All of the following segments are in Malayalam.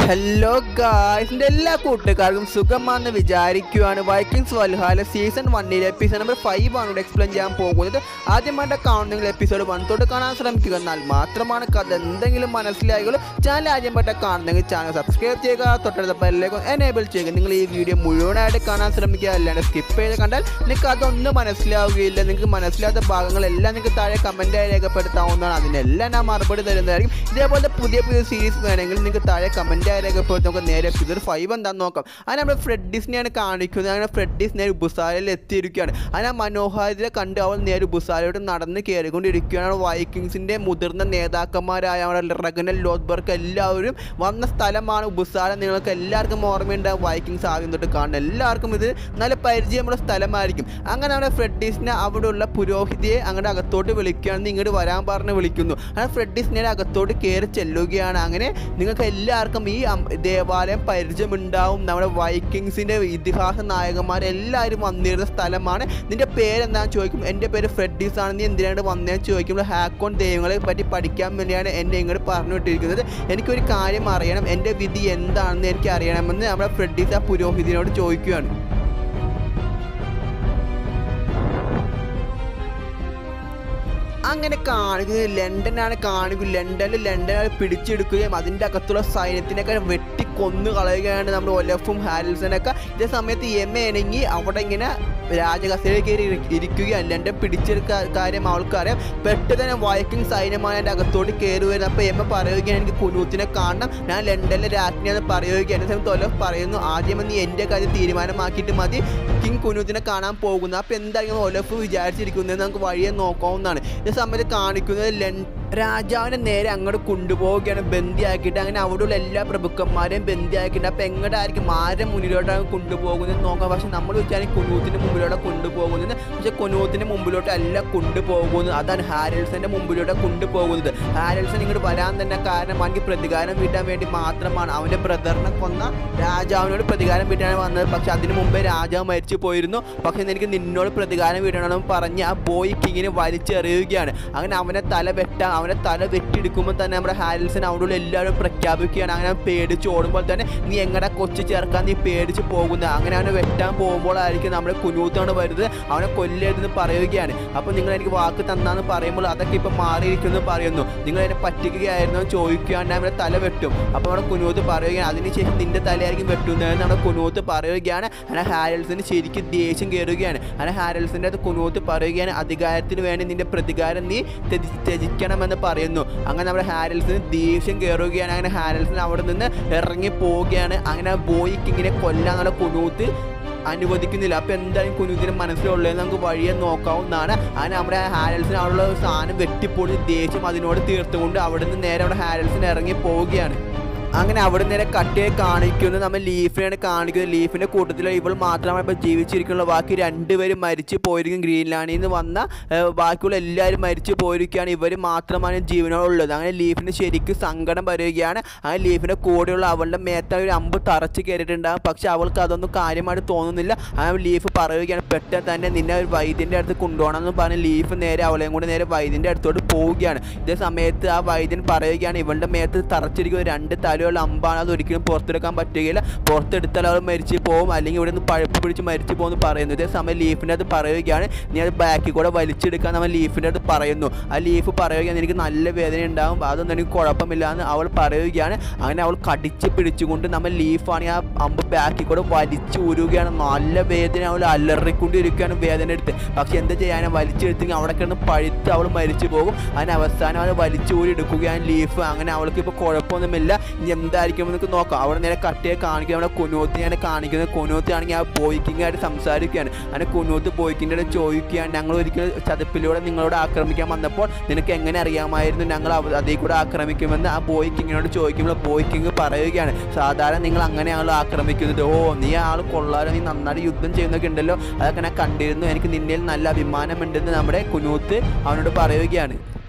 ഹലോ ഗായ്സ്, എല്ലാ കൂട്ടുകാർക്കും സുഖമാണെന്ന് വിചാരിക്കുകയാണ്. വൈക്കിങ്സ് വൽഹാല സീസൺ 1 എപ്പിസോഡ് നമ്പർ 5 ആണ് ഇവിടെ എക്സ്പ്ലെയിൻ ചെയ്യാൻ പോകുന്നത്. ആദ്യമായിട്ട് കാണുന്നെങ്കിൽ എപ്പിസോഡ് 1 തൊട്ട് കാണാൻ ശ്രമിക്കുക, എന്നാൽ മാത്രമാണ് കഥ എന്തെങ്കിലും മനസ്സിലായുള്ളൂ. ചാനൽ ആദ്യമായിട്ട് കാണുന്നെങ്കിൽ ചാനൽ സബ്സ്ക്രൈബ് ചെയ്യുക, തൊട്ടടുത്ത ബെല്ലേക്കും എനേബിൾ ചെയ്യുക. നിങ്ങൾ ഈ വീഡിയോ മുഴുവനായിട്ട് കാണാൻ ശ്രമിക്കുക, അല്ലാണ്ട് സ്കിപ്പ് ചെയ്ത് കണ്ടാൽ നിങ്ങൾക്ക് അതൊന്നും മനസ്സിലാവുകയില്ല. നിങ്ങൾക്ക് മനസ്സിലാത്ത ഭാഗങ്ങളെല്ലാം നിങ്ങൾക്ക് താഴെ കമൻറ്റായി രേഖപ്പെടുത്താവുന്നതാണ്. അതിനെല്ലാം ഞാൻ മറുപടി തരുന്നതായിരിക്കും. ഇതേപോലത്തെ പുതിയ സീരീസ് വേണമെങ്കിൽ നിങ്ങൾക്ക് താഴെ കമൻറ്റ് രേഖപ്പെടുത്തി നമുക്ക് നേരെ എപ്പിസോഡ് 5 എന്താണെന്ന് നോക്കാം. അങ്ങനെ നമ്മുടെ ഫ്രെഡീസിനെയാണ് കാണിക്കുന്നത്. അങ്ങനെ ഫ്രെഡീസ് നേരെ ബുസാലയിൽ എത്തിയിരിക്കുകയാണ്. അങ്ങനെ മനോഹാരിത കണ്ട് അവൾ നേരെ ബുസാലയോട് നടന്ന് കയറിക്കൊണ്ടിരിക്കുകയാണ്. വൈക്കിങ്സിൻ്റെ മുതിർന്ന നേതാക്കന്മാരായ റഗനൽ ലോത്ബർഗ് എല്ലാവരും വന്ന സ്ഥലമാണ് ബുസാല. നിങ്ങൾക്ക് എല്ലാവർക്കും ഓർമ്മയുണ്ടാകും, വൈക്കിങ്സ് ആദ്യം തൊട്ട് കാണുന്ന എല്ലാവർക്കും ഇത് നല്ല പരിചയമുള്ള സ്ഥലമായിരിക്കും. അങ്ങനെ നമ്മുടെ ഫ്രെഡീസിനെ അവിടെയുള്ള പുരോഹിതിയെ അങ്ങോട്ട് അകത്തോട്ട് വിളിക്കുകയാണ്. ഇങ്ങോട്ട് വരാൻ പറഞ്ഞ് വിളിക്കുന്നു. അങ്ങനെ ഫ്രെഡീസ് നേരെ അകത്തോട്ട് കയറി ചെല്ലുകയാണ്. അങ്ങനെ നിങ്ങൾക്ക് എല്ലാവർക്കും ഈ ദേവാലയം പരിചയമുണ്ടാവും. നമ്മുടെ വൈക്കിങ്സിൻ്റെ ഇതിഹാസ നായകന്മാരെല്ലാവരും വന്നിരുന്ന സ്ഥലമാണ്. നിൻ്റെ പേരെന്താണെന്ന് ചോദിക്കും. എൻ്റെ പേര് ഫ്രെഡീസ് ആണ്. നീ എന്തിനാണ് വന്നതെന്ന് ചോദിക്കുമ്പോൾ ഹാക്കോൺ ദൈവങ്ങളെ പറ്റി പഠിക്കാൻ വേണ്ടിയാണ് എന്നെ ഇങ്ങോട്ട് പറഞ്ഞു വിട്ടിരിക്കുന്നത്. എനിക്കൊരു കാര്യം അറിയണം, എൻ്റെ വിധി എന്താണെന്ന് എനിക്ക് അറിയണമെന്ന് നമ്മുടെ ഫ്രെഡീസ് ആ പുരോഹിതനോട് ചോദിക്കുകയാണ്. അങ്ങനെ കാണിക്കുന്നത് ലണ്ടനാണ് കാണിക്കുന്നത്. ലണ്ടനെ പിടിച്ചെടുക്കുകയും അതിൻ്റെ അകത്തുള്ള സൈന്യത്തിനൊക്കെ വെട്ടിക്കൊന്നു കളയുകയാണ് നമ്മുടെ ഒലഫും ഹാരിൽസനൊക്കെ. ഇതേ സമയത്ത് എണങ്ങി അവിടെ ഇങ്ങനെ രാജകസേരയിൽ കയറി ഇരിക്കുകയാണ്. ലണ്ടൻ പിടിച്ചെടുക്കാൻ കാര്യം അവൾക്കറിയാം. പെട്ടെന്ന് തന്നെ വൈക്കിംഗ് സൈന്യമാണ് എൻ്റെ അകത്തോട്ട് കയറി വരുന്നത്. അപ്പോൾ പറയുകയാണ്, എനിക്ക് കുനൂത്തിനെ കാണണം, ഞാൻ ലണ്ടനിലെ രാജ്ഞിയാണെന്ന് പറയുകയാണ്. സമയത്ത് ഒലഫ് പറയുന്നു, ആദ്യം നീ എൻ്റെ കാര്യം തീരുമാനമാക്കിയിട്ട് മതി കിങ് കുനൂത്തിനെ കാണാൻ പോകുന്നത്. അപ്പോൾ എന്തായിരിക്കും ഒലഫ് വിചാരിച്ചിരിക്കുന്നത് നമുക്ക് വഴിയെ നോക്കാവുന്നതാണ്. ഇതേ സമയത്ത് കാണിക്കുന്നത് രാജാവിനെ നേരെ അങ്ങോട്ട് കൊണ്ടുപോവുകയാണ്, ബന്ദിയാക്കിയിട്ട്. അങ്ങനെ അവിടെയുള്ള എല്ലാ പ്രഭുക്കന്മാരെയും ബന്ദിയാക്കിയിട്ട്. അപ്പോൾ എങ്ങോട്ടായിരിക്കും ആരുടെ മുന്നിലോട്ടാണ് കൊണ്ടുപോകുന്നത് നോക്കാം. പക്ഷെ നമ്മൾ വെച്ചാൽ കുനൂത്തിൻ്റെ മുമ്പിലോട്ട് കൊണ്ടുപോകുന്നത്, പക്ഷേ കുനൂത്തിൻ്റെ മുമ്പിലോട്ടല്ല കൊണ്ടുപോകുന്നത്. അതാണ് ഹാരിൽസൻ്റെ മുമ്പിലോട്ട് കൊണ്ടുപോകുന്നത്. ഹാരിൽസൺ ഇങ്ങോട്ട് വരാൻ തന്നെ കാരണം അവనికి പ്രതികാരം വീട്ടാൻ വേണ്ടി മാത്രമാണ്. അവൻ്റെ ബ്രദറിനെ കൊന്ന രാജാവിനോട് പ്രതികാരം വീട്ടാണ് വന്നത്. പക്ഷെ അതിന് മുമ്പേ രാജാവ് മരിച്ചു പോയിരുന്നു. പക്ഷെ എനിക്ക് നിന്നോട് പ്രതികാരം വീട്ടണമെന്ന് പറഞ്ഞ് ആ ബോയ് കിങ്ങിനെ വലിച്ചെറിയുകയാണ്. അങ്ങനെ അവനെ തല വെട്ടിയെടുക്കുമ്പോൾ തന്നെ നമ്മുടെ ഹാരിൽസൺ അവിടെയുള്ള എല്ലാവരും പ്രഖ്യാപിക്കുകയാണ്. അങ്ങനെ പേടിച്ച് ഓടുമ്പോൾ തന്നെ, നീ എങ്ങനെ കൊച്ചു ചേർക്കാൻ നീ പേടിച്ച് പോകുന്നത്. അങ്ങനെ അവനെ വെട്ടാൻ പോകുമ്പോഴായിരിക്കും നമ്മുടെ കുനൂത്താണ് വരുന്നത്. അവനെ കൊല്ലരുതെന്ന് പറയുകയാണ്. അപ്പോൾ നിങ്ങൾ എനിക്ക് വാക്ക് തന്നാന്ന് പറയുമ്പോൾ അതൊക്കെ ഇപ്പം മാറിയിരിക്കുമെന്ന് പറയുന്നു. നിങ്ങൾ എന്നെ പറ്റിക്കുകയായിരുന്നു ചോദിക്കുകയാണ്, അവനെ തല വെട്ടും. അപ്പോൾ നമ്മുടെ കുനൂത്ത് പറയുകയാണ്, അതിനുശേഷം നിന്റെ തലയായിരിക്കും വെട്ടുന്നതെന്ന് നമ്മുടെ കുനൂത്ത് പറയുകയാണ്. അങ്ങനെ ഹാരിൽസന് ശരിക്കും ദേഷ്യം കയറുകയാണ്. അങ്ങനെ ഹാരിൽസൻ്റെ അത് കുനൂത്ത് പറയുകയാണ്, അധികാരത്തിന് വേണ്ടി നിന്റെ പ്രതികാരം നീ ത്യജിക്കണമെന്ന് പറയുന്നു. അങ്ങനെ നമ്മുടെ ഹാരിൽസന് ദേഷ്യം കയറുകയാണ്. അങ്ങനെ ഹാരിൽസൺ അവിടെ നിന്ന് ഇറങ്ങി പോവുകയാണ്. അങ്ങനെ ബോയ് കിങ്ങിനെ കൊല്ലാന്നുള്ള കുനൂത്ത് അനുവദിക്കുന്നില്ല. അപ്പോൾ എന്തായാലും കുനൂത്തിന് മനസ്സിലുള്ളതെന്ന് നമുക്ക് വഴിയെ നോക്കാവുന്നതാണ്. അങ്ങനെ നമ്മുടെ ഹാരിൽസൺ അവിടെയുള്ള സാധനം വെട്ടിപ്പൊളി ദേഷ്യം അതിനോട് തീർത്തുകൊണ്ട് അവിടെ നിന്ന് നേരെ അവിടെ ഹാരിൽസൺ ഇറങ്ങി പോവുകയാണ്. അങ്ങനെ അവിടെ നേരെ കട്ടയെ കാണിക്കുന്നത് നമ്മൾ ലീഫിനെയാണ് കാണിക്കുന്നത്. ലീഫിൻ്റെ കൂട്ടത്തിൽ ഇവൾ മാത്രമാണ് ഇപ്പോൾ ജീവിച്ചിരിക്കുന്നത്. ബാക്കി 2 പേരും മരിച്ചു പോയിരിക്കും. ഗ്രീൻലാൻഡിൽ നിന്ന് വന്ന ബാക്കിയുള്ള എല്ലാവരും മരിച്ചു പോയിരിക്കുകയാണ്. ഇവർ മാത്രമാണ് ജീവനോടുള്ളത്. അങ്ങനെ ലീഫിന് ശരിക്കും സങ്കടം വരികയാണ്. അങ്ങനെ ലീഫിൻ്റെ കൂടെയുള്ള അവളുടെ മേത്ത ഒരു അമ്പ് തറച്ച് കയറിയിട്ടുണ്ടാകും. പക്ഷെ അവൾക്ക് അതൊന്നും കാര്യമായിട്ട് തോന്നുന്നില്ല. അങ്ങനെ ലീഫ് പറയുകയാണ്, പെട്ടെന്ന് തന്നെ നിന്നെ ഒരു വൈദ്യൻ്റെ അടുത്ത് കൊണ്ടുപോകണമെന്ന് പറഞ്ഞ് ലീഫ് നേരെ അവളെയും കൂടെ നേരെ വൈദ്യൻ്റെ അടുത്തോട്ട് പോവുകയാണ്. ഇതേ സമയത്ത് ആ വൈദ്യൻ പറയുകയാണ്, ഇവളുടെ മേത്ത് തറച്ചിരിക്കുന്ന 2 തലയുള്ള അമ്പാണ്, അത് ഒരിക്കലും പുറത്തെടുക്കാൻ പറ്റുകയില്ല. പുറത്തെടുത്താൽ അവൾ മരിച്ചു പോകും, അല്ലെങ്കിൽ ഇവിടെ നിന്ന് പഴുപ്പ് പിടിച്ച് മരിച്ചു പോകുമെന്ന് പറയുന്നു. ഇതേ സമയം ലീഫിൻ്റെ അത് പറയുകയാണ്, നീ അത് ബാക്കിൽ കൂടെ വലിച്ചെടുക്കാൻ നമ്മൾ ലീഫിൻ്റെ അടുത്ത് പറയുന്നു. ആ ലീഫ് പറയുകയാണ്, എനിക്ക് നല്ല വേദന ഉണ്ടാകും, അതൊന്നും എനിക്ക് കുഴപ്പമില്ല എന്ന് അവൾ പറയുകയാണ്. അങ്ങനെ അവൾ കടിച്ച് പിടിച്ചുകൊണ്ട് നമ്മൾ ലീഫാണെങ്കിൽ ആ അമ്പ് ബാക്കിൽ കൂടെ വലിച്ചു ഊരുകയാണ്. നല്ല വേദന, അവൾ അലറിക്കൊണ്ടിരിക്കുകയാണ് വേദന എടുത്ത്. പക്ഷെ എന്താ ചെയ്യാനും വലിച്ചെടുത്തെങ്കിൽ അവിടെ കിടന്ന് പഴുത്ത് അവൾ മരിച്ചു പോകും. അതിന് അവസാനം അവൾ വലിച്ചൂരി എടുക്കുകയാണ് ലീഫ്. അങ്ങനെ അവൾക്ക് ഇപ്പോൾ കുഴപ്പമൊന്നുമില്ല. എന്തായിരിക്കും നമുക്ക് നോക്കാം. അവിടെ നേരെ കട്ടയെ കാണിക്കുക, അവിടെ കുനൂത്തിനെയാണ് കാണിക്കുന്നത്. കുനൂത്താണെങ്കിൽ ആ ബോയ്ക്കിങ്ങായിട്ട് സംസാരിക്കുകയാണ്. അങ്ങനെ കുനൂത്ത് ബോയ്ക്കിൻ്റെ അടുത്ത് ചോദിക്കുകയാണ്, ഞങ്ങൾ ഒരിക്കൽ ചതുപ്പിലൂടെ നിങ്ങളോട് ആക്രമിക്കാൻ വന്നപ്പോൾ നിനക്ക് എങ്ങനെ അറിയാമായിരുന്നു ഞങ്ങൾ അതേ കൂടെ ആക്രമിക്കുമെന്ന് ആ ബോയ്ക്കിങ്ങിനോട് ചോദിക്കുമ്പോൾ ബോയ്ക്കിങ് പറയുകയാണ്, സാധാരണ നിങ്ങൾ അങ്ങനെയാണല്ലോ ആക്രമിക്കുന്നത്. ഓ, നീ ആൾ കൊള്ളാലോ, നീ നന്നായിട്ട് യുദ്ധം ചെയ്യുന്നൊക്കെ ഉണ്ടല്ലോ, അതൊക്കെ ഞാൻ കണ്ടിരുന്നു, എനിക്ക് നിന്നിൽ നല്ല അഭിമാനമുണ്ടെന്ന് നമ്മുടെ കുനൂത്ത് അവനോട് പറയുകയാണ്.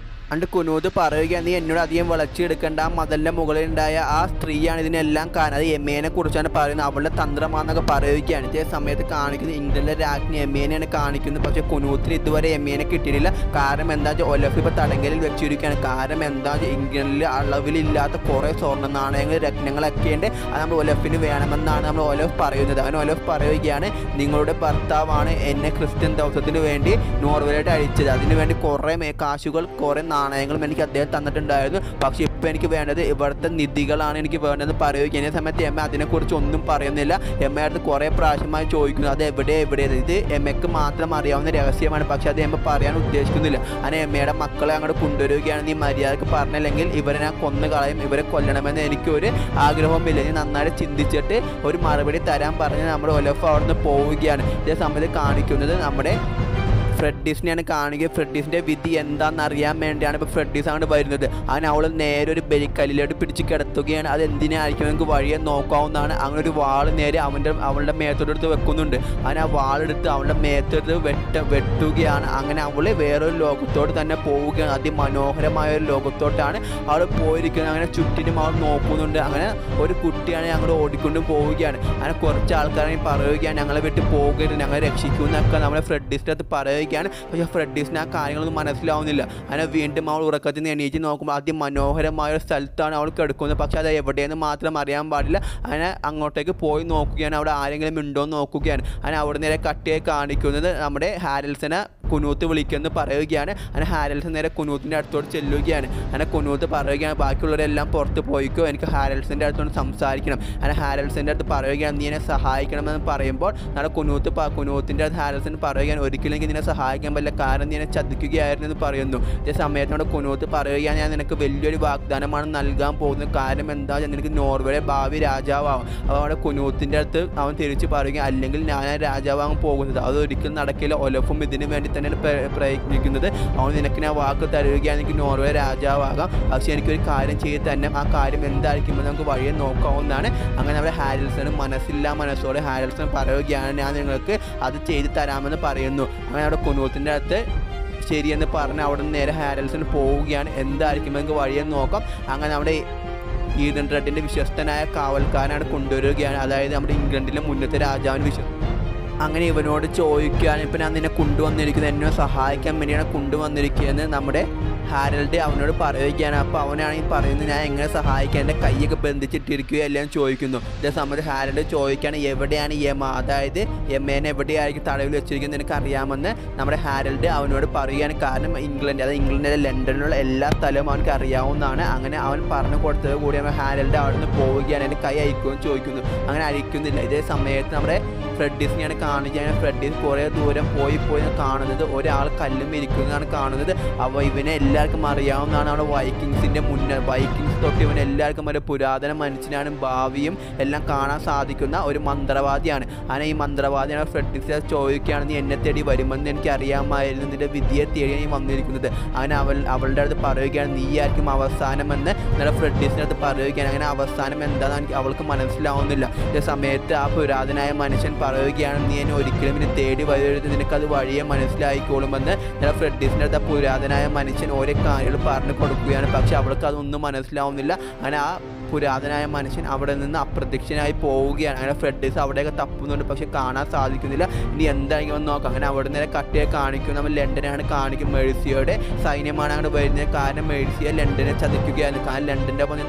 അണ്ട് കുനൂത് പറയുകയാണ്, നീ എന്നോട് അധികം വിളച്ചെടുക്കേണ്ട, ആ മതലിൻ്റെ മുകളിലുണ്ടായ ആ സ്ത്രീയാണ് ഇതിനെല്ലാം കാരണം, അത് എമ്മേനെ കുറിച്ചാണ് പറയുന്നത്, അവളുടെ തന്ത്രമാണെന്നൊക്കെ പറയുകയാണ്. ഇതേ സമയത്ത് കാണിക്കുന്നത് ഇംഗ്ലണ്ടിലെ രാജ്ഞി എമ്മേനെയാണ് കാണിക്കുന്നത്. പക്ഷേ കുനൂത്തിന് ഇതുവരെ എമ്മേനെ കിട്ടിയിട്ടില്ല. കാരണം എന്താ വെച്ചാൽ ഒലഫ് ഇപ്പോൾ തടങ്കലിൽ വെച്ചിരിക്കുകയാണ്. കാരണം എന്താ വെച്ചാൽ ഇംഗ്ലണ്ടിൽ അളവിലില്ലാത്ത കുറേ സ്വർണ്ണ നാണയങ്ങൾ രത്നങ്ങളൊക്കെ ഉണ്ട്, അത് നമ്മൾ ഒലഫിന് വേണമെന്നാണ് നമ്മൾ ഒലഫ് പറയുന്നത്. അങ്ങനെ ഒലഫ് പറയുകയാണ്, നിങ്ങളുടെ ഭർത്താവാണ് എന്നെ ക്രിസ്ത്യൻ ദൗത്യത്തിന് വേണ്ടി നോർവേയിലോട്ട് അയച്ചത്, അതിനുവേണ്ടി കുറേ കാശുകൾ കുറേ നാണയങ്ങളും എനിക്ക് അദ്ദേഹം തന്നിട്ടുണ്ടായിരുന്നു. പക്ഷേ ഇപ്പോൾ എനിക്ക് വേണ്ടത് ഇവിടുത്തെ നിധികളാണ് എനിക്ക് വേണ്ടതെന്ന് പറയുകയും സമയത്ത് എമ്മ അതിനെക്കുറിച്ച് ഒന്നും പറയുന്നില്ല. എമ്മയുടെ കുറേ പ്രാവശ്യമായി ചോദിക്കുന്നു അത് എവിടെ. ഇത് എമ്മയ്ക്ക് മാത്രം അറിയാവുന്ന രഹസ്യമാണ്, പക്ഷേ അത് എമ്മ പറയാൻ ഉദ്ദേശിക്കുന്നില്ല. അങ്ങനെ എമ്മയുടെ മക്കളെ അങ്ങോട്ട് കൊണ്ടുവരികയാണ്, നീ മര്യാദക്ക് പറഞ്ഞില്ലെങ്കിൽ ഇവരെ ഞാൻ കൊന്നു കളയും, ഇവരെ കൊല്ലണമെന്ന് എനിക്കൊരു ആഗ്രഹവുമില്ല, നീ നന്നായിട്ട് ചിന്തിച്ചിട്ട് ഒരു മറുപടി തരാൻ പറഞ്ഞ് നമ്മുടെ ഒലഫ് അവിടുന്ന് പോവുകയാണ്. ഇതേ സമയത്ത് കാണിക്കുന്നത് നമ്മുടെ ഫ്രെഡീസിനെയാണ് കാണുക. ഫ്രെഡീസിൻ്റെ വിധി എന്താണെന്ന് അറിയാൻ വേണ്ടിയാണ് ഇപ്പോൾ ഫ്രെഡീസ് അങ്ങോട്ട് വരുന്നത്. അങ്ങനെ അവൾ നേരെ ഒരു ബലിക്കല്ലിലോട്ട് പിടിച്ച് കിടത്തുകയാണ്. അത് എന്തിനായിരിക്കും നമുക്ക് വഴിയെ നോക്കാവുന്നതാണ്. അങ്ങനെ ഒരു വാൾ നേരെ അവളുടെ മേത്തോടെടുത്ത് വെക്കുന്നുണ്ട്. അങ്ങനെ ആ വാളെടുത്ത് അവളുടെ മേത്തെടുത്ത് വെട്ടുകയാണ്. അങ്ങനെ അവൾ വേറൊരു ലോകത്തോട്ട് തന്നെ പോവുകയാണ്. അതിമനോഹരമായ ഒരു ലോകത്തോട്ടാണ് അവൾ പോയിരിക്കുന്നത്. അങ്ങനെ ചുറ്റിനും അവൾ നോക്കുന്നുണ്ട്. അങ്ങനെ ഒരു കുട്ടിയാണ് ഞങ്ങൾ ഓടിക്കൊണ്ട് പോവുകയാണ്. അങ്ങനെ കുറച്ച് ആൾക്കാരെ പറയുകയാണ്, ഞങ്ങളെ വിട്ട് പോകരുത്, ഞങ്ങളെ രക്ഷിക്കുമെന്നൊക്കെ നമ്മുടെ ഫ്രെഡീസിൻ്റെ അടുത്ത് പറയുകയാണ്. പക്ഷേ ഫ്രെഡീസിന് ആ കാര്യങ്ങളൊന്നും മനസ്സിലാവുന്നില്ല. അങ്ങനെ വീണ്ടും അവൾ ഉറക്കത്തിൽ നിന്ന് എണീറ്റ് നോക്കുമ്പോൾ അതിമനോഹരമായ ഒരു സ്ഥലത്താണ് അവൾ കിടക്കുന്നത്. പക്ഷേ അത് എവിടെയെന്ന് മാത്രം അറിയാൻ പാടില്ല. അങ്ങനെ അങ്ങോട്ടേക്ക് പോയി നോക്കുകയാണ്, അവിടെ ആരെങ്കിലും ഉണ്ടോ എന്ന് നോക്കുകയാണ്. അങ്ങനെ അവിടെ നേരെ കട്ടിയെ കാണിക്കുന്നത് നമ്മുടെ ഹാരൽസനെ കുനൂത്ത് വിളിക്കുമെന്ന് പറയുകയാണ്. അങ്ങനെ ഹാരൽസൺ നേരെ കുനൂത്തിൻ്റെ അടുത്തോട്ട് ചെല്ലുകയാണ്. അങ്ങനെ കുനൂത്ത് പറയുകയാണ്, ബാക്കിയുള്ളവരെല്ലാം പുറത്ത് പോയിക്കോ, എനിക്ക് ഹാരൽസൻ്റെ അടുത്തോട് സംസാരിക്കണം. അങ്ങനെ ഹാരൽസൻ്റെ അടുത്ത് പറയുകയാണ്, നീ എന്നെ സഹായിക്കണമെന്ന് പറയുമ്പോൾ നമ്മുടെ കുനൂത്തിൻ്റെ അടുത്ത് ഹാരൽസൺ പറയുകയാണ്, ഒരിക്കലും നിന്നെ സഹായിക്കാൻ പറ്റില്ല, കാരണം നീ എന്നെ ചതിക്കുകയായിരുന്നു എന്ന് പറയുന്നു. ഇതേ സമയത്ത് നമ്മുടെ കുനൂത്ത് പറയുകയാണ്, ഞാൻ നിനക്ക് വലിയൊരു വാഗ്ദാനമാണ് നൽകാൻ പോകുന്നത്, കാരണം എന്താ വെച്ചാൽ നിനക്ക് നോർവേയുടെ ഭാവി രാജാവാകും. അപ്പോൾ അവിടെ കുനൂത്തിൻ്റെ അടുത്ത് അവൻ തിരിച്ച് പറയുകയാണ്, അല്ലെങ്കിൽ ഞാൻ രാജാവാകാൻ പോകുന്നത്, അതൊരിക്കലും നടക്കില്ല, ഒലഫും ഇതിന് വേണ്ടി തന്നെയാണ് പ്രയത്നിക്കുന്നത്, അവൻ നിനക്ക് ഞാൻ വാക്ക് തരുകയാണ്, എനിക്ക് നോർവേ രാജാവാകാം, പക്ഷേ എനിക്കൊരു കാര്യം ചെയ്ത് തന്നെ, ആ കാര്യം എന്തായിരിക്കുമ്പോൾ നമുക്ക് വഴിയെ നോക്കാവുന്നതാണ്. അങ്ങനെ നമ്മുടെ ഹാരൽസൺ മനസ്സോടെ ഹാരൽസൺ പറയുകയാണ്, ഞാൻ നിങ്ങൾക്ക് അത് ചെയ്ത് തരാമെന്ന് പറയുന്നു. അങ്ങനെ അവിടെ കുനൂത്തിൻ്റെ അടുത്ത് ശരിയെന്ന് പറഞ്ഞ് അവിടെ നിന്ന് നേരെ ഹാരൽസൺ പോവുകയാണ്. എന്തായിരിക്കും നമുക്ക് വഴിയെ നോക്കാം. അങ്ങനെ നമ്മുടെ ഈഡൻ റെഡിൻ്റെ വിശ്വസ്തനായ കാവൽക്കാരനാണ് കൊണ്ടുവരികയാണ്, അതായത് നമ്മുടെ ഇംഗ്ലണ്ടിലെ മുന്നത്തെ രാജാവിന് അങ്ങനെ ഇവനോട് ചോദിക്കുകയാണ്, ഇപ്പം ഞാൻ നിന്നെ കൊണ്ടുവന്നിരിക്കുന്നത് എന്നെ സഹായിക്കാൻ വേണ്ടിയാണ് കൊണ്ടുവന്നിരിക്കുകയെന്ന് നമ്മുടെ ഹാരൽഡ് അവനോട് പറയുകയാണ്. അപ്പോൾ അവനാണെങ്കിൽ പറയുന്നത്, ഞാൻ എങ്ങനെ സഹായിക്കാൻ, എൻ്റെ കൈയൊക്കെ ബന്ധിച്ചിട്ടിരിക്കുകയല്ല എന്ന് ചോദിക്കുന്നു. ഇതേ സമയത്ത് ഹാരൽഡ് ചോദിക്കുകയാണ്, എവിടെയാണ് യമ, അതായത് യമേനെ എവിടെയായിരിക്കും തടവിൽ വെച്ചിരിക്കുന്നത് എനിക്ക് അറിയാമെന്ന് നമ്മുടെ ഹാരൽഡ് അവനോട് പറയുകയാണ്. കാരണം ഇംഗ്ലണ്ടിലെ ലണ്ടനിലുള്ള എല്ലാ സ്ഥലവും അവനക്ക് അറിയാവുന്നതാണ്. അങ്ങനെ അവൻ പറഞ്ഞു കൊടുത്തത് കൂടി ഹാരൽഡ് അവിടെ നിന്ന് പോവുകയാണ്, എൻ്റെ കൈ അയക്കുമെന്ന് ചോദിക്കുന്നു. അങ്ങനെ അയക്കുന്നില്ല. ഇതേ സമയത്ത് നമ്മുടെ ഫ്രെഡീസിനെയാണ് കാണുകയാണ്. ഫ്രെഡീസ് കുറേ ദൂരം പോയി കാണുന്നത് ഒരാൾ കല്ലും ഇരിക്കുന്നതാണ് കാണുന്നത്. അപ്പോൾ ഇവനെ എല്ലാവർക്കും അറിയാവുന്നതാണ്, അവിടെ വൈക്കിങ്സ് തൊട്ട് ഇവൻ എല്ലാവർക്കും ഒരു പുരാതന മനുഷ്യനാണ്, ഭാവിയും എല്ലാം കാണാൻ സാധിക്കുന്ന ഒരു മന്ത്രവാദിയാണ്. അങ്ങനെ ഈ മന്ത്രവാദിയാണ് ഫ്രെഡീസ് ചോദിക്കുകയാണ്, നീ എന്നെ തേടി വരുമെന്ന് എനിക്ക് അറിയാമായിരുന്നു, നിന്റെ വിധിയെ തേടിയാണ് നീ വന്നിരിക്കുന്നത്. അങ്ങനെ അവളുടെ അടുത്ത് പറയുകയാണ്, നീ ആയിരിക്കും അവസാനമെന്ന് നമ്മുടെ ഫ്രെഡീസിൻ്റെ അടുത്ത് പറയുകയാണ്. അങ്ങനെ അവസാനം എന്താണെന്ന് അവൾക്ക് മനസ്സിലാവുന്നില്ല. ഈ സമയത്ത് ആ പുരാതനായ മനുഷ്യൻ പറയുകയാണ്, നീ എന്നെ ഒരിക്കലും ഇനി തേടി വരരുത്, നിനക്കത് വഴിയെ മനസ്സിലായിക്കോളുമെന്ന് നമ്മുടെ ഫ്രെഡീസിൻ്റെ അടുത്ത് പുരാതനായ മനുഷ്യൻ ഓരോ കാര്യങ്ങൾ പറഞ്ഞു കൊടുക്കുകയാണ്. പക്ഷെ അവൾക്ക് അതൊന്നും മനസ്സിലാവുന്നില്ല. അങ്ങനെ ആ പുരാതനായ മനുഷ്യൻ അവിടെ നിന്ന് അപ്രത്യക്ഷനായി പോവുകയാണ്. അങ്ങനെ ഫ്രെഡീസ് അവിടെയൊക്കെ തപ്പുന്നുണ്ട്, പക്ഷെ കാണാൻ സാധിക്കുന്നില്ല. ഇനി എന്തായിരിക്കും നോക്കാം. അങ്ങനെ അവിടെ നിന്ന് കട്ടിയെ കാണിക്കും, നമ്മൾ ലണ്ടനാണ് കാണിക്കും, മേഴ്സിയുടെ സൈന്യമാണ് അങ്ങോട്ട് വരുന്നത്. കാരണം മേഴ്സിയെ ലണ്ടനെ ചതിക്കുകയാണ്. കാരണം ലണ്ടൻ്റെ ഒപ്പം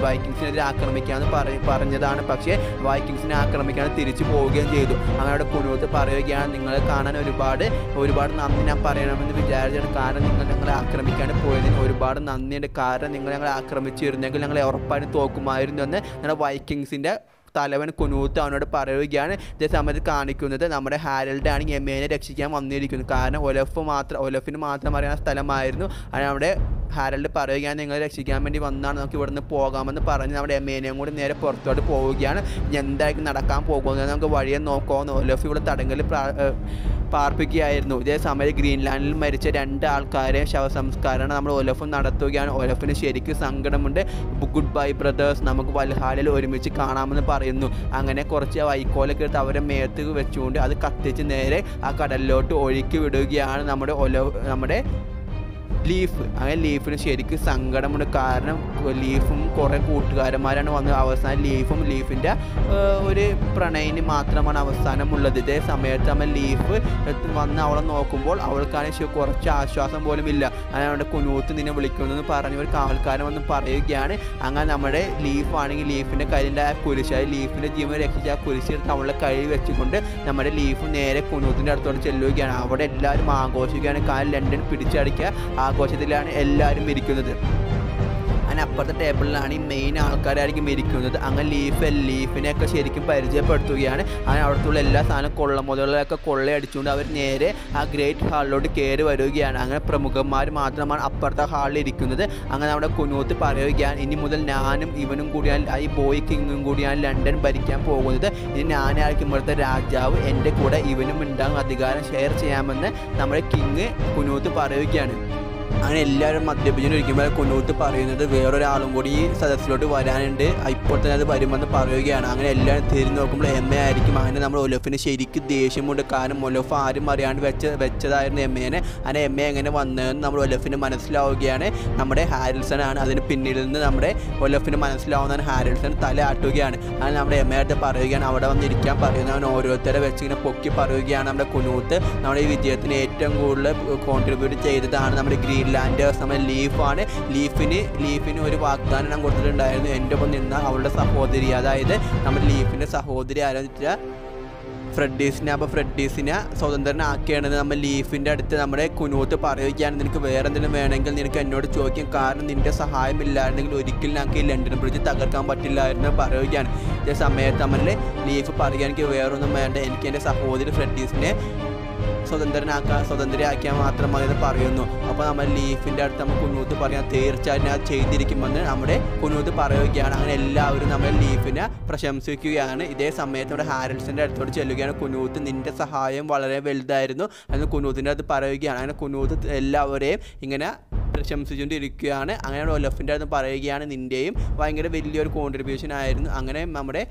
വൈക്കിങ്സിനെതിരെ ആക്രമിക്കാമെന്ന് പറഞ്ഞതാണ്, പക്ഷേ വൈക്കിങ്സിനെ ആക്രമിക്കാൻ തിരിച്ചു പോവുകയും ചെയ്തു. അങ്ങനെ അവിടെ കുനൂത്ത് പറയുകയാണ്, നിങ്ങളെ കാണാൻ ഒരുപാട് നന്ദി ഞാൻ പറയണമെന്ന് വിചാരിച്ചാണ്, കാരണം നിങ്ങൾ ഞങ്ങളെ ആക്രമിക്കാൻ പോയതിന് ഒരുപാട് നന്ദിയുണ്ട്, കാരണം നിങ്ങൾ ഞങ്ങളെ ആക്രമിച്ചിരുന്നെങ്കിൽ ഞങ്ങളെ ഉറപ്പായിട്ടും തോക്കുമായിരുന്നു എന്ന് ഞങ്ങളുടെ വൈക്കിങ്സിൻ്റെ തലവൻ കുനൂത്ത് അവനോട് പറയുകയാണ്. ഇതേ സമയത്ത് കാണിക്കുന്നത് നമ്മുടെ ഹാരൽഡ് ആണ് യമേനെ രക്ഷിക്കാൻ വന്നിരിക്കുന്നത്. കാരണം ഒലഫിന് മാത്രം അറിയാവുന്ന സ്ഥലമായിരുന്നു. അവിടെ ഹാരൽഡ് പറയുകയാണ്, നിങ്ങളെ രക്ഷിക്കാൻ വേണ്ടി വന്നാണ്, നമുക്ക് ഇവിടുന്ന് പോകാമെന്ന് പറഞ്ഞ് നമ്മുടെ യമേനെയും കൂടി നേരെ പുറത്തോട്ട് പോവുകയാണ്. എന്തായിരിക്കും നടക്കാൻ പോകുന്നത് നമുക്ക് വഴിയെ നോക്കാമെന്ന്. ഒലഫ് ഇവിടെ തടങ്കലിൽ പാർപ്പിക്കുകയായിരുന്നു. ഇതേ സമയത്ത് ഗ്രീൻലാൻഡിൽ മരിച്ച 2 ആൾക്കാരെ ശവസംസ്കാരമാണ് നമ്മൾ ഒലഫ് നടത്തുകയാണ്. ഒലഫിന് ശരിക്കും സങ്കടമുണ്ട്. ഗുഡ് ബൈ ബ്രദേഴ്സ്, നമുക്ക് വൽഹാലയിൽ ഒരുമിച്ച് കാണാമെന്ന് പറയുന്നു. അങ്ങനെ കുറച്ച് വൈക്കോലൊക്കെ എടുത്ത് അവരെ മേത്ത് വെച്ചുകൊണ്ട് അത് കത്തിച്ച് നേരെ ആ കടലിലോട്ട് ഒഴുക്കി വിടുകയാണ് നമ്മുടെ ലീഫ്. അങ്ങനെ ലീഫിന് ശരിക്കും സങ്കടമുണ്ട്. കാരണം ലീഫും കുറേ കൂട്ടുകാരന്മാരാണ് വന്നത്. അവസാനം ലീഫിൻ്റെ ഒരു പ്രണയിന് മാത്രമാണ് അവസാനമുള്ളത്. ഇതേ സമയത്ത് നമ്മൾ ലീഫ് വന്ന് അവളെ നോക്കുമ്പോൾ അവൾക്കാണെങ്കിൽ കുറച്ച് ആശ്വാസം പോലും ഇല്ല. അങ്ങനെ നമ്മുടെ കുനൂത്ത് നിന്നെ വിളിക്കുമെന്ന് പറഞ്ഞ് ഒരു കാവൽക്കാരൻ വന്ന് പറയുകയാണ്. അങ്ങനെ നമ്മുടെ ലീഫാണെങ്കിൽ ലീഫിൻ്റെ കയ്യിലെ ആ കുരിശ്, ലീഫിൻ്റെ ജീവൻ രക്ഷിച്ച ആ കുരിശെടുത്ത് അവളുടെ കയ്യിൽ വെച്ചുകൊണ്ട് നമ്മുടെ ലീഫ് നേരെ കുനൂത്തിൻ്റെ അടുത്തോട്ട് ചെല്ലുകയാണ്. അവിടെ എല്ലാവരും ആഘോഷിക്കുകയാണ്. കാരണം ലണ്ടൻ പിടിച്ചടിക്കുക ആഘോഷത്തിലാണ് എല്ലാവരും ഇരിക്കുന്നത്. അങ്ങനെ അപ്പുറത്തെ ടേബിളിലാണ് ഈ മെയിൻ ആൾക്കാരായിരിക്കും ഇരിക്കുന്നത്. അങ്ങനെ ലീഫിനെയൊക്കെ ശരിക്കും പരിചയപ്പെടുത്തുകയാണ്. അങ്ങനെ അവിടുത്തെ എല്ലാ സാധനം മുതലൊക്കെ കൊള്ളയടിച്ചുകൊണ്ട് അവർ നേരെ ആ ഗ്രേറ്റ് ഹാളിലോട്ട് കയറി വരികയാണ്. അങ്ങനെ പ്രമുഖന്മാർ മാത്രമാണ് അപ്പുറത്തെ ഹാളിൽ ഇരിക്കുന്നത്. അങ്ങനെ നമ്മുടെ കുനൂത്ത് പറയുകയാണ്, ഇനി മുതൽ ഞാനും ഇവനും കൂടിയാണ്, ഈ ബോയ് കിങ്ങും കൂടിയാണ് ലണ്ടൻ ഭരിക്കാൻ പോകുന്നത്. ഇനി ഞാനായിരിക്കും ഇവിടുത്തെ രാജാവ്, എൻ്റെ കൂടെ ഇവനും ഉണ്ടാകും, അധികാരം ഷെയർ ചെയ്യാമെന്ന് നമ്മുടെ കിങ് കുനൂത്ത് പറയുകയാണ്. അങ്ങനെ എല്ലാവരും മദ്യപിച്ചുകൊണ്ടിരിക്കുമ്പോൾ കുനൂത്ത് പറയുന്നത് വേറൊരാളും കൂടി ഈ സദസ്സിലോട്ട് വരാനുണ്ട്, ഇപ്പോൾ തന്നെ അത് വരുമെന്ന് പറയുകയാണ്. അങ്ങനെ എല്ലാവരും തിരിഞ്ഞ് നോക്കുമ്പോൾ എമ്മയായിരിക്കും. അങ്ങനെ നമ്മൾ ഒലഫിന് ശരിക്കും ദേഷ്യമുണ്ട്. കാരണം ഒലഫ് ആരും അറിയാണ്ട് വെച്ചതായിരുന്നു എമ്മേനെ. അങ്ങനെ എമ്മ എങ്ങനെ വന്നതെന്ന് നമ്മൾ ഒലഫിന് മനസ്സിലാവുകയാണ്. നമ്മുടെ ഹാരിൽസൺ ആണ് അതിന് പിന്നിൽ നിന്ന് നമ്മുടെ ഒലഫിന് മനസ്സിലാവുന്നതാണ്. ഹാരിൽസൺ തല ആട്ടുകയാണ്. അങ്ങനെ നമ്മുടെ എമ്മയായിട്ട് പറയുകയാണ്, അവിടെ വന്നിരിക്കാൻ പറയുന്നത്. അവൻ ഓരോരുത്തരെ വെച്ച് ഇങ്ങനെ പൊക്കി പറയുകയാണ്. നമ്മുടെ കുനൂത്ത് നമ്മുടെ ഈ വിജയത്തിന് ഏറ്റവും കൂടുതൽ കോൺട്രിബ്യൂട്ട് ചെയ്തതാണ് നമ്മുടെ ഗ്രീൻലാൻഡേഴ്സ്. നമ്മുടെ ലീഫാണ്. ലീഫിന് ഒരു വാഗ്ദാനം ഞാൻ കൊടുത്തിട്ടുണ്ടായിരുന്നു, എൻ്റെ ഒപ്പം നിന്ന അവളുടെ സഹോദരി, അതായത് നമ്മുടെ ലീഫിൻ്റെ സഹോദരി ആരാധിച്ച ഫ്രെഡീസിനെ. അപ്പോൾ ഫ്രെഡീസിനെ സ്വതന്ത്രനാക്കുകയാണെന്ന് നമ്മൾ ലീഫിൻ്റെ അടുത്ത് നമ്മുടെ കുനൂത്ത് പറയുകയാണ്. നിനക്ക് വേറെ എന്തെങ്കിലും വേണമെങ്കിൽ നിനക്ക് എന്നോട് ചോദിക്കും, കാരണം നിൻ്റെ സഹായം ഇല്ലായിരുന്നെങ്കിൽ ഒരിക്കലും ഞങ്ങൾക്ക് ഈ ലണ്ടൻ ബ്രിഡ്ജ് തകർക്കാൻ പറ്റില്ലായിരുന്നു പറയുകയാണ്. ഇതേ സമയത്ത് നമ്മൾ ലീഫ് പറയുക, എനിക്ക് വേറൊന്നും വേണ്ട, എനിക്ക് എൻ്റെ സഹോദരി ഫ്രെഡീസിനെ സ്വതന്ത്രയാക്കിയാൽ മാത്രം മതി എന്ന് പറയുന്നു. അപ്പോൾ നമ്മൾ ലീഫിൻ്റെ അടുത്ത് നമ്മൾ കുനൂത്ത് പറയാൻ തീർച്ചയായും ഞാൻ ചെയ്തിരിക്കുമെന്ന് നമ്മുടെ കുനൂത്ത് പറയുകയാണ്. അങ്ങനെ എല്ലാവരും നമ്മൾ ലീഫിനെ പ്രശംസിക്കുകയാണ്. ഇതേ സമയത്ത് നമ്മുടെ ഹാരിൽസൻ്റെ അടുത്തോട്ട് ചെല്ലുകയാണ്. കുനൂത്ത് നിൻ്റെ സഹായം വളരെ വലുതായിരുന്നു എന്ന് കുനൂത്തിൻ്റെ അടുത്ത് പറയുകയാണ്. അങ്ങനെ കുനൂത്ത് എല്ലാവരെയും ഇങ്ങനെ പ്രശംസിച്ചുകൊണ്ടിരിക്കുകയാണ്. അങ്ങനെ ഒലഫിൻ്റെ അടുത്ത് പറയുകയാണ്, നിൻ്റെയും ഭയങ്കര വലിയൊരു കോൺട്രിബ്യൂഷൻ ആയിരുന്നു. അങ്ങനെ നമ്മുടെ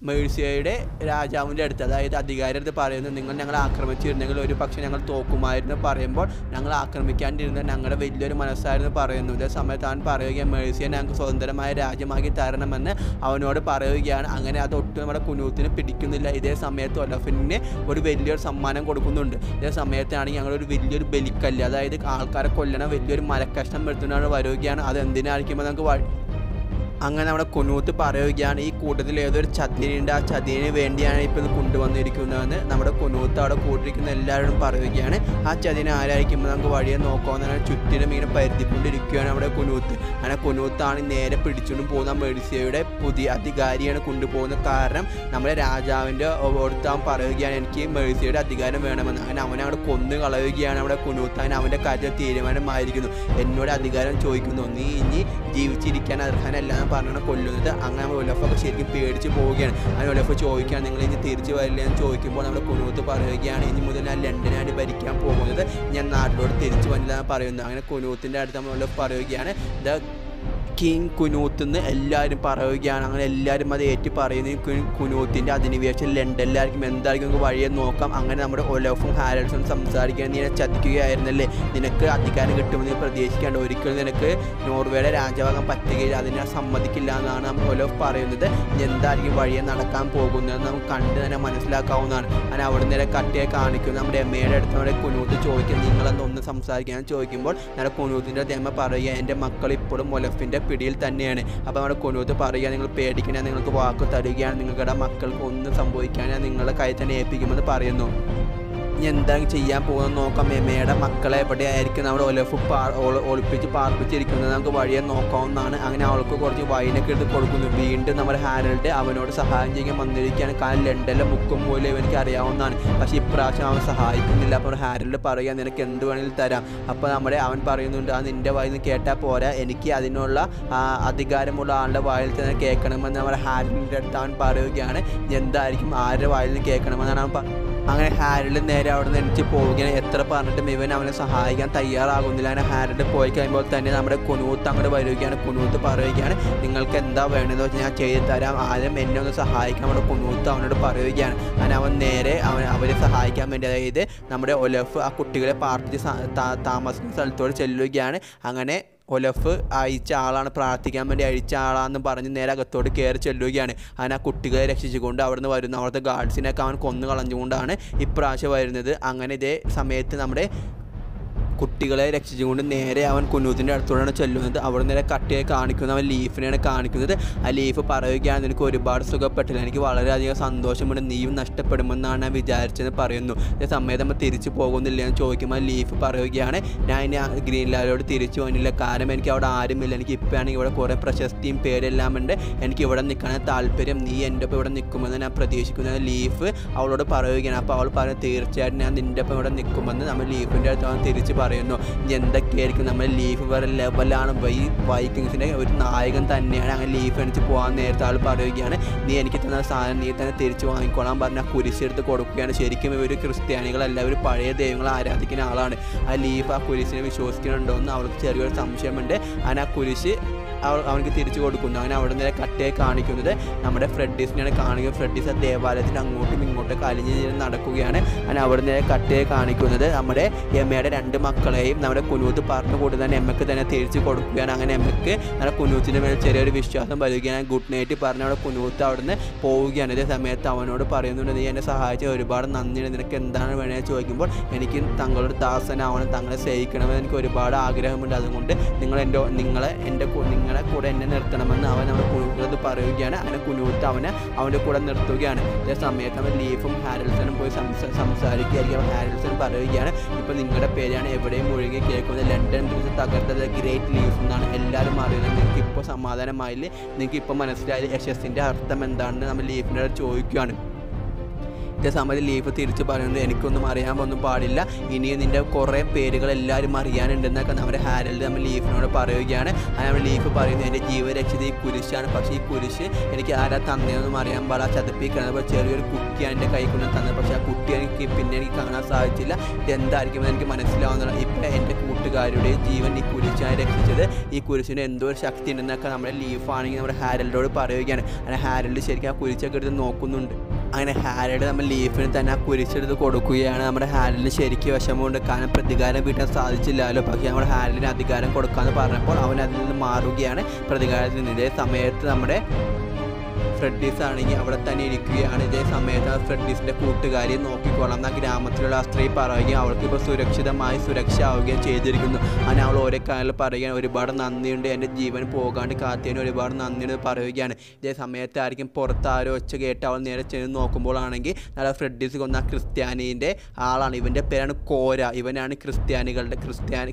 മേഴ്സിയയുടെ രാജാവിൻ്റെ അടുത്ത്, അതായത് അധികാരിയുടെ അടുത്ത് പറയുന്നത്, നിങ്ങൾ ഞങ്ങളെ ആക്രമിച്ചിരുന്നെങ്കിൽ ഒരു പക്ഷേ ഞങ്ങൾ തോക്കുമായിരുന്നു പറയുമ്പോൾ ഞങ്ങൾ ആക്രമിക്കാണ്ടിരുന്നത് ഞങ്ങളുടെ വലിയൊരു മനസ്സായിരുന്നു പറയുന്നു. ഇതേ സമയത്ത് അവൻ പറയുകയാണ്, മേഴ്സിയെ ഞങ്ങൾക്ക് സ്വതന്ത്രമായ രാജ്യമാക്കി തരണമെന്ന് അവനോട് പറയുകയാണ്. അങ്ങനെ അതൊട്ടും നമ്മുടെ കുനൂത്തിന് പിടിക്കുന്നില്ല. ഇതേ സമയത്ത് ഒലഫിന് ഒരു വലിയൊരു സമ്മാനം കൊടുക്കുന്നുണ്ട്. ഇതേ സമയത്താണെങ്കിൽ ഞങ്ങളൊരു വലിയൊരു ബലിക്കല്ല്, അതായത് ആൾക്കാരെ കൊല്ലണം വലിയൊരു മരക്കഷ്ണം എടുത്തുകൊണ്ടാണ് വരികയാണ്. അതെന്തിനായിരിക്കുമ്പോൾ നമുക്ക് അങ്ങനെ നമ്മുടെ കുനൂത്ത് പറയുകയാണ്, ഈ കൂട്ടത്തിൽ ഏതൊരു ചതിയുണ്ട്, ആ ചതിന് വേണ്ടിയാണ് ഇപ്പോൾ ഇത് കൊണ്ടുവന്നിരിക്കുന്നതെന്ന് നമ്മുടെ കുനൂത്ത് അവിടെ കൂട്ടിരിക്കുന്ന എല്ലാവരോടും പറയുകയാണ്. ആ ചതിന് ആരായിരിക്കുമ്പോൾ നമുക്ക് വഴിയെ നോക്കാവുന്ന ചുറ്റിനും ഇങ്ങനെ പരുത്തിക്കൊണ്ടിരിക്കുകയാണ് നമ്മുടെ കുനൂത്ത്. അങ്ങനെ കുനൂത്താണ് നേരെ പിടിച്ചുകൊണ്ട് പോകുന്ന മേഴ്സിയയുടെ പുതിയ അധികാരിയാണ് കൊണ്ടുപോകുന്നത്. കാരണം നമ്മുടെ രാജാവിൻ്റെ അടുത്ത് അവൻ പറയുകയാണ്, എനിക്ക് മേഴ്സിയയുടെ അധികാരം വേണമെന്ന്. അങ്ങനെ അവനെ അവിടെ കൊന്നു കളയുകയാണ് നമ്മുടെ കുനൂത്ത്. അങ്ങനെ അവൻ്റെ കാര്യത്തിൽ തീരുമാനമായിരിക്കുന്നു, എന്നോട് അധികാരം ചോദിക്കുന്നു, നീ ഇനി ജീവിച്ചിരിക്കാൻ അർഹനല്ല പറഞ്ഞാണ് കൊല്ലുന്നത്. അങ്ങനെ ഒലഫൊക്കെ ശരിക്കും പേടിച്ച് പോവുകയാണ്. അങ്ങനെ ഒലഫ് ചോദിക്കുകയാണ്, നിങ്ങൾ ഇനി തിരിച്ചു വരില്ല എന്ന് ചോദിക്കുമ്പോൾ നമ്മുടെ കുനൂത്ത് പറയുകയാണ്, ഇനി മുതൽ ഞാൻ ലണ്ടനായിട്ട് ഭരിക്കാൻ പോകുന്നത്, ഞാൻ നാട്ടിലോട്ട് തിരിച്ചു വന്നില്ല എന്ന് പറയുന്നത്. അങ്ങനെ കുനൂത്തിൻ്റെ അടുത്ത് നമ്മൾ ഒലഫ് പറയുകയാണ്, കിങ് കുനൂത്ത് എന്ന് എല്ലാവരും പറയുകയാണ്. അങ്ങനെ എല്ലാവരും അത് ഏറ്റി പറയുന്നത് കുനൂത്തിൻ്റെ അധിനിവേശം ലണ്ടനിലായിരിക്കും, എന്തായിരിക്കും നമുക്ക് വഴിയെ നോക്കാം. അങ്ങനെ നമ്മുടെ ഒലഫും ഹാരിൽസണും സംസാരിക്കാൻ, നീ ചതിക്കുകയായിരുന്നല്ലേ, നിനക്ക് അധികാരം കിട്ടുമെന്ന് പ്രതീക്ഷിക്കാണ്ട്, ഒരിക്കലും നിനക്ക് നോർവേയുടെ രാജാവാകാൻ പറ്റുകയില്ല, അതിനെ സമ്മതിക്കില്ല എന്നാണ് നമ്മൾ ഒലഫ് പറയുന്നത്. എന്തായിരിക്കും വഴിയെ നടക്കാൻ പോകുന്നത് നമുക്ക് കണ്ട് തന്നെ മനസ്സിലാക്കാവുന്നതാണ്. അങ്ങനെ അവിടെ നിന്ന് കട്ടിയെ കാണിക്കുന്നു. നമ്മുടെ എമ്മയുടെ അടുത്ത് നമ്മുടെ കുനൂത്ത് ചോദിക്കും, നിങ്ങളെന്നൊന്ന് സംസാരിക്കാൻ ചോദിക്കുമ്പോൾ നമ്മുടെ കുനൂത്തിൻ്റെ എമ്മ പറയുക, എൻ്റെ മക്കൾ ഇപ്പോഴും ഒലഫിൻ്റെ പിടിയിൽ തന്നെയാണ്. അപ്പോൾ നമ്മുടെ കുനൂത്ത് പറയുക, നിങ്ങൾ പേടിക്കണേ, നിങ്ങൾക്ക് വാക്ക് തരികയാണ്, നിങ്ങളുടെ മക്കൾക്ക് ഒന്നും സംഭവിക്കാൻ നിങ്ങളുടെ കയ്യിൽ തന്നെ ഏൽപ്പിക്കുമെന്ന് പറയുന്നു. ഇനി എന്താണ് ചെയ്യാൻ പോകുന്നത് നോക്കാം. എമ്മയുടെ മക്കളെ എവിടെയായിരിക്കും നമ്മുടെ ഒലഫ് ഒളിപ്പിച്ച് പാർപ്പിച്ചിരിക്കുന്നത് നമുക്ക് വഴിയെ നോക്കാവുന്നതാണ്. അങ്ങനെ അവൾക്ക് കുറച്ച് വൈനൊക്കെ എടുത്ത് കൊടുക്കുന്നു. വീണ്ടും നമ്മുടെ ഹാരൽഡ് അവനോട് സഹായം ചെയ്യാൻ വന്നിരിക്കുകയാണ്. കാരണം ലണ്ടനിലെ മുക്കും മൂലം എനിക്ക് അറിയാവുന്നതാണ്, പക്ഷേ ഇപ്രാവശ്യം അവൻ സഹായിക്കുന്നില്ല. അപ്പോൾ ഹാരൽഡ് പറയുക, നിനക്ക് എന്ത് വേണമെങ്കിലും തരാം. അപ്പോൾ അവൻ പറയുന്നുണ്ട്, അത് നിൻ്റെ വായിൽ നിന്ന് കേട്ടാൽ പോരാ, എനിക്ക് അതിനുള്ള അധികാരമുള്ള ആളുടെ വായിൽ തന്നെ കേൾക്കണമെന്ന് നമ്മുടെ ഹാരലിൻ്റെ അടുത്ത് അവൻ പറയുകയാണ്. എന്തായിരിക്കും ആരുടെ വായിൽ നിന്ന് കേൾക്കണമെന്നാണ് അവൻ അങ്ങനെ ഹാരിഡ് നേരെ അവിടെ നിന്ന് എനിക്ക് പോവുകയാണ്. എത്ര പറഞ്ഞിട്ടും ഇവൻ അവനെ സഹായിക്കാൻ തയ്യാറാകുന്നില്ല. അങ്ങനെ ഹാരിഡ് പോയി കഴിയുമ്പോൾ തന്നെ നമ്മുടെ കുനൂത്ത് അങ്ങോട്ട് വരികയാണ്. കുനൂത്ത് പറയുകയാണ്, നിങ്ങൾക്ക് എന്താ വേണ്ടതെന്ന് വെച്ചാൽ ഞാൻ ചെയ്തു തരാം, ആദ്യം എന്നെ ഒന്ന് സഹായിക്കാൻ നമ്മുടെ കുനൂത്ത് അവനോട് പറയുകയാണ്. അങ്ങനെ അവൻ നേരെ അവരെ സഹായിക്കാൻ വേണ്ടി, അതായത് നമ്മുടെ ഒലഫ് ആ കുട്ടികളെ പാർപ്പിച്ച് താമസിക്കുന്ന സ്ഥലത്തോട് ചെല്ലുകയാണ്. അങ്ങനെ ഒലഫ് അയച്ച ആളാണ്, പ്രാർത്ഥിക്കാൻ വേണ്ടി അയച്ച ആളാണെന്ന് പറഞ്ഞ് നേരെ അകത്തോട്ട് കയറി ചെല്ലുകയാണ്. അങ്ങനെ ആ കുട്ടികളെ രക്ഷിച്ചുകൊണ്ട് അവിടുന്ന് വരുന്ന അവിടുത്തെ ഗാർഡ്സിനൊക്കെ അവൻ കൊന്നു കളഞ്ഞുകൊണ്ടാണ് ഇപ്രാവശ്യം വരുന്നത്. അങ്ങനെ ഇതേ സമയത്ത് നമ്മുടെ കുട്ടികളെ രക്ഷിച്ചുകൊണ്ട് നേരെ അവൻ കുനൂത്തിൻ്റെ അടുത്തോടാണ് ചെല്ലുന്നത്. അവിടെ നേരെ കട്ടയെ കാണിക്കുന്നത് അവൻ ലീഫിനെയാണ് കാണിക്കുന്നത്. ആ ലീഫ് പറയുകയാണ്, എനിക്ക് ഒരുപാട് സുഖപ്പെട്ടില്ല, എനിക്ക് വളരെയധികം സന്തോഷമുണ്ട്, നീയും നഷ്ടപ്പെടുമെന്നാണ് ഞാൻ വിചാരിച്ചതെന്ന് പറയുന്നു. അതേ സമയത്ത് നമ്മൾ തിരിച്ചു പോകുന്നില്ല എന്ന് ചോദിക്കുമ്പോൾ ലീഫ് പറയുകയാണ്, ഞാൻ ഇനി ഗ്രീൻലാൻഡിലോട് തിരിച്ചു പോകുന്നില്ല, കാരണം എനിക്ക് അവിടെ ആരുമില്ല, എനിക്ക് ഇപ്പോഴാണെങ്കിൽ ഇവിടെ കുറേ പ്രശസ്തിയും പേരെല്ലാം ഉണ്ട്, എനിക്ക് ഇവിടെ നിൽക്കാൻ താല്പര്യം, നീ എൻ്റെ ഒപ്പം ഇവിടെ നിൽക്കുമെന്ന് ഞാൻ പ്രതീക്ഷിക്കുന്നത് ലീഫ് അവളോട് പറയുകയാണ്. അപ്പോൾ അവൾ പറയും, തീർച്ചയായിട്ടും ഞാൻ നിൻ്റെ ഒപ്പം ഇവിടെ നിൽക്കുമെന്ന് നമ്മൾ ലീഫിൻ്റെ അടുത്ത് അവൻ തിരിച്ച് പറയുന്നു. എന്തൊക്കെയായിരിക്കും നമ്മൾ ലീഫ് വേറെ ലെവലാണ്, വൈക്കിങ്സിൻ്റെ ഒരു നായകൻ തന്നെയാണ്. അങ്ങനെ ലീഫ് അടിച്ച് പോകാൻ നേരത്തെ ആൾ പറയുകയാണ്, നീ എനിക്ക് തന്ന സാധനം നീ തന്നെ തിരിച്ച് വാങ്ങിക്കോളാൻ പറഞ്ഞാൽ കുരിശെടുത്ത് കൊടുക്കുകയാണ്. ശരിക്കും ഇവർ ക്രിസ്ത്യാനികളല്ല, ഇവർ പഴയ ദൈവങ്ങളെ ആരാധിക്കുന്ന ആളാണ്. ആ ലീഫ് ആ കുരിശിനെ വിശ്വസിക്കുന്നുണ്ടോ എന്ന് അവൾക്ക് ചെറിയൊരു സംശയമുണ്ട്. അങ്ങനെ ആ കുരിശ് അവനക്ക് തിരിച്ചു കൊടുക്കുന്നു. അങ്ങനെ അവിടെ നിന്ന് കട്ടയെ കാണിക്കുന്നത് നമ്മുടെ ഫ്രെഡീസിനെയാണ് കാണിക്കുന്നത്. ഫ്രെഡീസ് ആ ദേവാലയത്തിൽ അങ്ങോട്ടും ഇങ്ങോട്ടൊക്കെ അലിഞ്ഞ് നടക്കുകയാണ്. അങ്ങനെ അവിടെ നിന്ന് കട്ടയെ കാണിക്കുന്നത് നമ്മുടെ എമ്മയുടെ 2 മക്കളെയും നമ്മുടെ കുനൂത്ത് പറഞ്ഞു കൂടി തന്നെ എമ്മക്ക് തന്നെ തിരിച്ചു കൊടുക്കുകയാണ്. അങ്ങനെ എമ്മക്ക് നമ്മുടെ കുനൂത്തിൻ്റെ മേൽ ചെറിയൊരു വിശ്വാസം വരികയാണ്. ഗുഡ് നൈറ്റ് പറഞ്ഞ് അവിടെ കുനൂത്ത് അവിടെ നിന്ന് പോവുകയാണ്. ഇതേ സമയത്ത് അവനോട് പറയുന്നുണ്ട്, നീ എന്നെ സഹായിച്ച ഒരുപാട് നന്ദിയുണ്ട്, നിനക്ക് എന്താണ് വേണമെന്ന് ചോദിക്കുമ്പോൾ എനിക്ക് തങ്ങളുടെ ദാസനാവണം, തങ്ങളെ സേവിക്കണമെന്ന് എനിക്ക് ഒരുപാട് ആഗ്രഹമുണ്ട്, അതുകൊണ്ട് നിങ്ങളെ കൂടെ എന്നെ നിർത്തണമെന്ന് അവൻ നമ്മുടെ കുനൂത്ത് പറയുകയാണ്. അങ്ങനെ കുനൂത്ത് അവൻ്റെ കൂടെ നിർത്തുകയാണ്. അതേ സമയത്ത് അവൻ ലീഫും ഹാരിൽസണും പോയി സംസാരിക്കുകയായിരിക്കും. ഹാരിൽസൺ പറയുകയാണ്, ഇപ്പോൾ നിങ്ങളുടെ പേരാണ് എവിടെയും മുഴുകി കേൾക്കുന്നത്, ലണ്ടൻ തകർത്തത് ഗ്രേറ്റ് ലീഫ് എന്നാണ് എല്ലാവരും അറിയുന്നത്, നിങ്ങൾക്ക് ഇപ്പോൾ സമാധാനമായില്ലേ, നിങ്ങൾക്ക് ഇപ്പോൾ മനസ്സിലായില്ലേ യശസ്സിൻ്റെ അർത്ഥം എന്താണെന്ന് നമ്മൾ ലീഫിനോട് ചോദിക്കുകയാണ്. ഇതേ സമയത്ത് ലീഫ് തിരിച്ച് പറയുന്നത്, എനിക്കൊന്നും അറിയാൻ പാടില്ല, ഇനിയും നിൻ്റെ കുറേ പേരുകൾ എല്ലാവരും അറിയാനുണ്ടെന്നൊക്കെ നമ്മുടെ ഹാരൽഡ് നമ്മൾ ലീഫിനോട് പറയുകയാണ്. അങ്ങനെ നമ്മൾ ലീഫ് പറയുന്നത്, എൻ്റെ ജീവരക്ഷിത ഈ കുരിശാണ്, പക്ഷേ ഈ കുരിശ് എനിക്ക് ആരാ തന്നതെന്നും അറിയാൻ പാടില്ല, ചതപ്പിക്കുന്നത് ചെറിയൊരു കുട്ടിയാണ് എൻ്റെ കൈ കൊണ്ട് തന്നത്, പക്ഷേ ആ കുട്ടി എനിക്ക് കാണാൻ സാധിച്ചില്ല, ഇതെന്തായിരിക്കുമെന്ന് എനിക്ക് മനസ്സിലാവുന്നില്ല. ഇപ്പം എൻ്റെ കൂട്ടുകാരുടെ ജീവൻ ഈ കുരിശാണ് രക്ഷിച്ചത്, ഈ കുരിശിന് എന്തോ ഒരു ശക്തി ഉണ്ടെന്നൊക്കെ നമ്മുടെ ലീഫാണെങ്കിൽ നമ്മുടെ ഹാരൽഡോട് പറയുകയാണ്. അങ്ങനെ ഹാരൽഡ് ശരിക്കും ആ കുരിശൊക്കെ എടുത്ത് നോക്കുന്നുണ്ട്. അങ്ങനെ ഹാരൽഡ് നമ്മൾ ലീഫിന് തന്നെ ആ കുരിശെടുത്ത് കൊടുക്കുകയാണ്. നമ്മുടെ ഹാരലിന് ശരിക്കും വിഷമമുണ്ട്, കാരണം പ്രതികാരം വീട്ടാൻ സാധിച്ചില്ലല്ലോ. പക്ഷേ നമ്മുടെ ഹാരലിന് അധികാരം കൊടുക്കാമെന്ന് പറഞ്ഞപ്പോൾ അവൻ അതിൽ നിന്ന് മാറുകയാണ്, പ്രതികാരത്തിൽ നിന്ന്. ഇതേ സമയത്ത് നമ്മുടെ ഫ്രെഡീസ് ആണെങ്കിൽ അവിടെ തന്നെ ഇരിക്കുകയാണ്. ഇതേ സമയത്ത് ഫ്രെഡീസിൻ്റെ കൂട്ടുകാരിയെ നോക്കിക്കോളാം എന്ന ഗ്രാമത്തിലുള്ള ആ സ്ത്രീ പറയുകയും അവൾക്കിപ്പോൾ സുരക്ഷിതമായി സുരക്ഷ ആവുകയും ചെയ്തിരിക്കുന്നു. അങ്ങനെ അവൾ ഓരോ കാര്യങ്ങൾ പറയുകയാണ്, ഒരുപാട് നന്ദിയുണ്ട്, എൻ്റെ ജീവൻ പോകാണ്ട് കാത്തിയതിന് ഒരുപാട് നന്ദിയുണ്ട് പറയുകയാണ്. ഇതേ സമയത്തായിരിക്കും പുറത്ത് ആരോ ഒച്ച കേട്ട് അവൾ നേരെ ചെന്ന് നോക്കുമ്പോഴാണെങ്കിൽ നല്ല ഫ്രെഡീസ് കൊന്ന ക്രിസ്ത്യാനിൻ്റെ ആളാണ്. ഇവൻ്റെ പേരാണ് കോര. ഇവനാണ്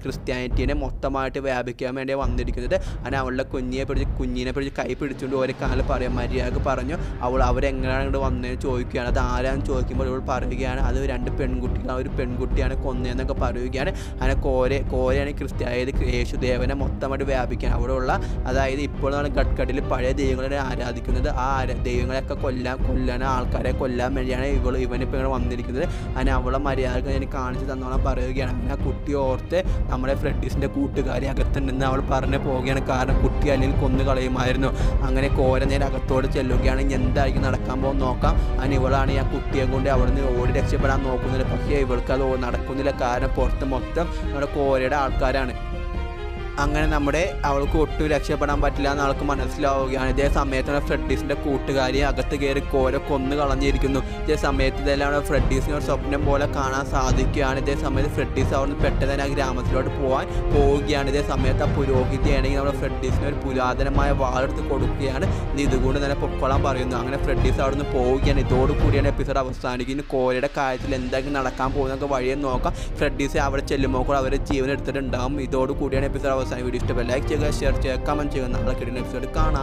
ക്രിസ്ത്യാനിറ്റീനെ മൊത്തമായിട്ട് വ്യാപിക്കാൻ വേണ്ടി വന്നിരിക്കുന്നത്. അങ്ങനെ അവളുടെ കുഞ്ഞിനെ പിടിച്ച് കൈ പിടിച്ചുകൊണ്ട് ഓരോ കാലം പറയാം, മര്യാദ പറഞ്ഞു. അവരെങ്ങനെയാണ് ഇങ്ങോട്ട് വന്നതെന്ന് ചോദിക്കുകയാണ്. അത് ആരാന്ന് ചോദിക്കുമ്പോൾ ഇവൾ പറയുകയാണ്, അത് 2 പെൺകുട്ടികൾ, ഒരു പെൺകുട്ടിയാണ് കൊന്നതെന്നൊക്കെ പറയുകയാണ്. അങ്ങനെ കോരയാണ് അതായത് യേശുദേവനെ മൊത്തമായിട്ട് വ്യാപിക്കാൻ അവിടെയുള്ള, അതായത് ഇപ്പോൾ നമ്മൾ ഗഡ്കട്ടിൽ പഴയ ദൈവങ്ങളെ ആരാധിക്കുന്നത്, ആ ദൈവങ്ങളെയൊക്കെ കൊല്ലാൻ ആൾക്കാരെ കൊല്ലാൻ വേണ്ടിയാണ് ഇവനിപ്പോൾ ഇങ്ങനെ വന്നിരിക്കുന്നത്. അങ്ങനെ അവളെ മര്യാദക്ക് എനിക്ക് കാണിച്ചു തന്നോളം പറയുകയാണ്. അങ്ങനെ ആ കുട്ടി ഓർത്ത് നമ്മുടെ ഫ്രെഡീസിൻ്റെ കൂട്ടുകാരി അകത്തുണ്ടെന്ന് അവൾ പറഞ്ഞു പോവുകയാണ്, കാരണം കുട്ടി അല്ലെങ്കിൽ കൊന്നു കളയുമായിരുന്നു. അങ്ങനെ കോര നേരെ അകത്തോട് ചെല്ലുകയാണെങ്കിൽ എന്തായിരിക്കും നടക്കാൻ പോകുന്ന നോക്കാം. അങ്ങനെ ഇവളാണ് ആ കുട്ടിയെ കൊണ്ട് അവിടെ നിന്ന് ഓടി രക്ഷപ്പെടാൻ നോക്കുന്നത്. പക്ഷേ ഇവൾക്ക് അത് നടക്കുന്നില്ല, കാരണം പുറത്ത് മൊത്തം നമ്മുടെ കോരയുടെ ആൾക്കാരാണ്. അങ്ങനെ അവൾക്ക് ഒട്ടും രക്ഷപ്പെടാൻ പറ്റില്ല എന്ന് അവൾക്ക് മനസ്സിലാവുകയാണ്. ഇതേ സമയത്താണ് ഫ്രെഡീസിൻ്റെ കൂട്ടുകാരിയെ അകത്ത് കയറി കോര കൊന്നു കളഞ്ഞിരിക്കുന്നു. ഇതേ സമയത്ത് ഇതെല്ലാം ഫ്രെഡീസിന് ഒരു സ്വപ്നം പോലെ കാണാൻ സാധിക്കുകയാണ്. ഇതേ സമയത്ത് ഫ്രെഡീസ് അവിടെ നിന്ന് പെട്ടെന്ന് തന്നെ ആ ഗ്രാമത്തിലോട്ട് പോവുകയാണ്. ഇതേ സമയത്ത് ആ പുരോഹിതയാണെങ്കിൽ നമ്മുടെ ഫ്രെഡീസിന് ഒരു പുരാതനമായ വാളെടുത്ത് കൊടുക്കുകയാണ്, ഇതുകൊണ്ട് തന്നെ പൊക്കോളാൻ പറയുന്നു. അങ്ങനെ ഫ്രെഡീസ് അവിടെ നിന്ന് പോവുകയാണ്. ഇതോടുകൂടിയാണ് എപ്പിസോഡ് അവസാനിക്കുന്നത്. കോരയുടെ കാര്യത്തിൽ എന്തായാലും നടക്കാൻ പോകുന്നതൊക്കെ വഴിയെ നോക്കാം. ഫ്രെഡീസ് അവിടെ ചെല്ലുമ്പോൾ അവരെ ജീവൻ എടുത്തിട്ടുണ്ടാകും. ഇതോടുകൂടിയാണ് എപ്പിസോഡ് അവസാനം. വീഡിയോ ഇഷ്ടപ്പെട്ട ലൈക്ക് ചെയ്യുക, ഷെയർ ചെയ്യുക, കമൻറ്റ് ചെയ്യുക. നാളെ കിട്ടുന്ന എപ്പിസോഡ് കാണാം.